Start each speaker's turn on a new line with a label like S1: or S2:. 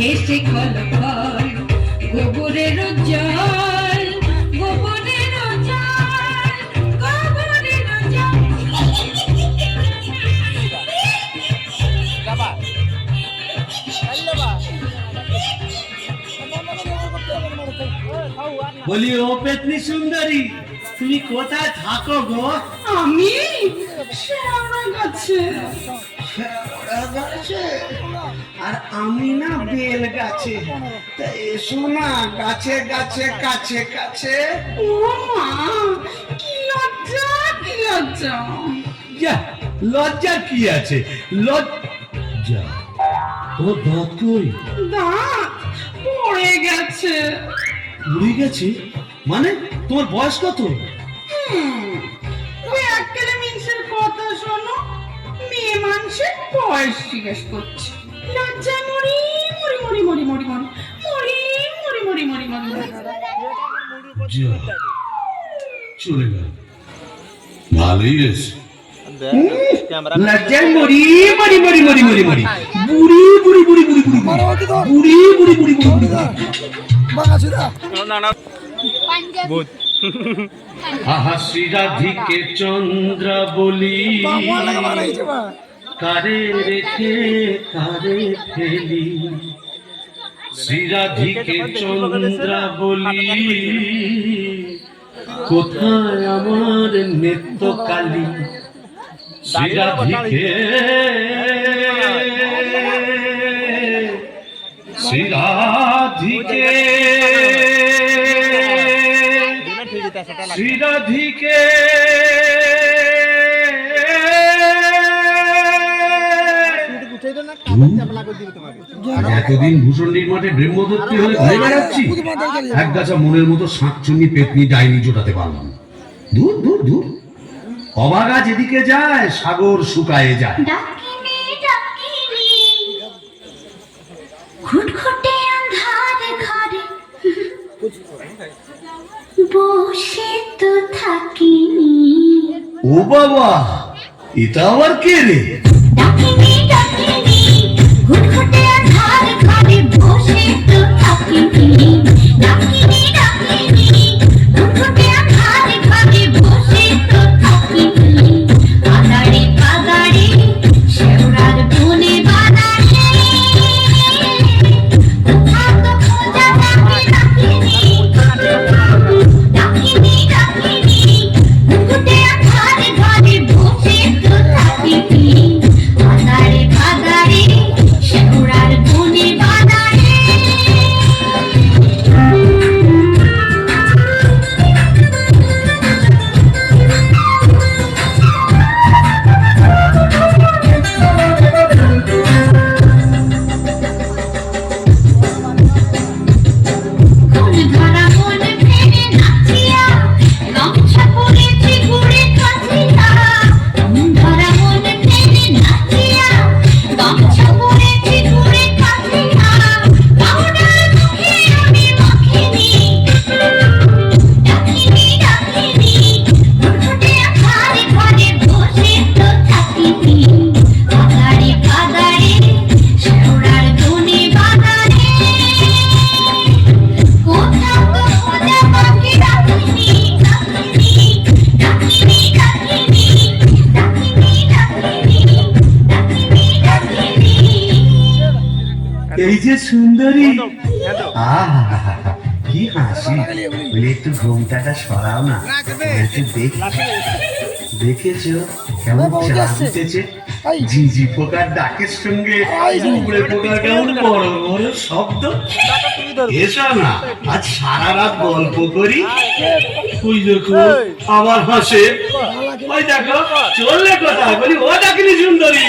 S1: হেসে খল খল গোবরের জল গোবরের জল গোবরের জল।
S2: বলি ও পেতনি সুন্দরী, তুমি কোথায় থাকো গো?
S1: আমি শ্যাওড়া গাছে।
S2: শ্যাওড়া গাছে? আর আমি না বেল গাছে। তা এসো না গাছে গাছে কাছে কাছে।
S1: ও মা, কি লজ্জা কি লজ্জা।
S2: যা, লজ্জা কি আছে? লজ্জা ও দাঁত কই?
S1: দাঁত পড়ে গেছে।
S2: উড়ে গেছে মানে? তোমার বয়স কত?
S1: ওই একেবারে মিনসের কথা শোনো, মেয়ে মানুষের বয়স জিজ্ঞেস করছে। লজ্জা মরি মরি মরি মরি মরি মরি মরি মরি মরি মরি মরি মরি।
S2: যা, চলে গেল। ভালোই হয়েছে। লজ্জায় মরি মরি মরি মরি মরি মরি বুড়ি বুড়ি বুড়ি বুড়ি বুড়ি বুড়ি বুড়ি বুড়ি বুড়ি আহা শ্রীরাধিকে চন্দ্র বলি কারে রেখে কারে ফেলি। শ্রীরাধিকে চন্দ্র বলি কোথায় আমার নেত্য কালী। শ্রীরাধিকে শ্রীরাধিকে শ্রীরাধিকে এতদিন ভূষণ্ডির মাঠে ব্রহ্মদত্তি হয়ে ঘুরে বেড়াচ্ছি, এক গাছা মনের মতো শাঁকচুন্নি পেতনি ডাইনি জোটাতে পারলাম। দূর দূর দূর, অবাগা যেদিকে যায় সাগর শুকায়ে যায়।
S1: ডাকিনি ডাকিনি ঘুটঘুটে আন্ধার ঘরে বসে তো থাকিনি।
S2: ও বাবা, এটা আবার কে রে?
S1: ডাকিনি ডাকিনি ঘুটঘুটে আন্ধার ঘরে বসে তো থাকিনি। ডাকিনি ডাকিনি ঘুটঘুটে আন্ধার ঘরে বসে তো থাকিনি। কাদারে কাদারে শেওড়ার বনে বানালে কোথাও তো খোঁজা ডাকি ডাকিনি। ডাকিনি ডাকিনি ঘুটঘুটে আন্ধার ঘরে বসে তো থাকিনি। কাদারে কাদারে শেওড়ার বনে বানালে। কোন ধরা মন ফেরে নাচিয়া গামছা পরেছি ঘুরে কাছিয়া। কোন ধরা মন ফেরে নাচিয়া গামছা পরেছি ঘুরে কাছিয়া। পাউডার মুখে আমি মাখিনি। ডাকিনি ডাকিনি ঘুটঘুটে আন্ধার ঘরে বসে তো থাকিনি। কাদারে কাদারে শেওড়ার বনে বাগানে কোথাও তো খোঁজা পাখি ডাকিনি। ডাকিনি ডাকিনি ডাকিনি ডাকিনি ডাকিনি ডাকিনি ডাকিনি।
S2: এই যে সুন্দরী, আহা কি হাসি। বলে একটু ঘুমটাটা সরাও না, একটু দেখেছো কেমন চাঁদ উঠেছে? ঝিঝি পোকার ডাকের সঙ্গে কুকুরে পোকার কেমন বড় বড় শব্দ। এসো না আজ সারা রাত গল্প করি। ওই দেখো আবার হাসে। ওই দেখো চললে কোথায়? বলি ও ডাকিনি সুন্দরী।